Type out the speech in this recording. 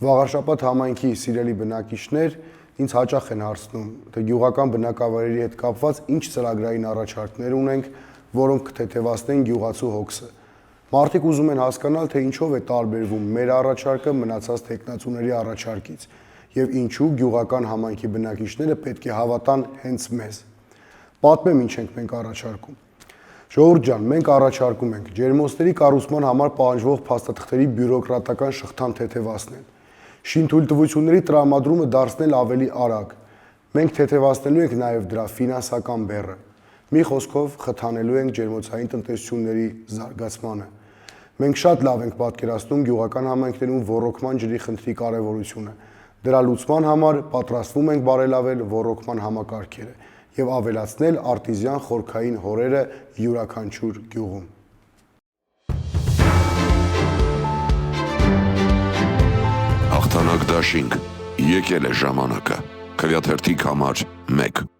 Վաղարշապատ համայնքի սիրելի բնակիչներ ինձ հաճախ են հարցնում, թե գյուղական բնակավայրերի հետ կապված ինչ ծրագրային առաջարկներ ունենք, որոնք կթեթևացնեն գյուղացու հոգսը։ Մարդիկ ուզում են հասկանալ, թե ինչով է տարբերվում մեր առաջարկը մնացած թեկնածուների առաջարկից եւ ինչու գյուղական համայնքի բնակիչները պետք է հավատան հենց մեզ։ Պատմեմ ինչ ենք մենք առաջարկում։ Ժողովուրդ ջան, մենք առաջարկում ենք ջերմոցների կառուցման համար պահանջվող փաստաթղթերի բյուրոկրատական շղթան թեթևացնել, շինթույլտվությունների տրամադրումը դարձնել ավելի արագ։ Մենք թեթևացնելու ենք նաև դրա ֆինանսական բեռը։ Մի խոսքով խթանելու ենք ջերմոցային տնտեսությունների զարգացմանը։ Մենք շատ լավ ենք պատկերացնում գյուղական համայնքներում ոռոգման ջրի խնդրի կարևորությունը։ Դրա լուծման համար պատրաստվում ենք բարելավել ոռոգման համակարգերը եւ ավելացնել արտիզյան խորքային հորերը յուրաքանչյուր գյուղում։ Հաղթանակ դաշինք, եկել է ժամանակը, Քվեաթերթիկ համար 1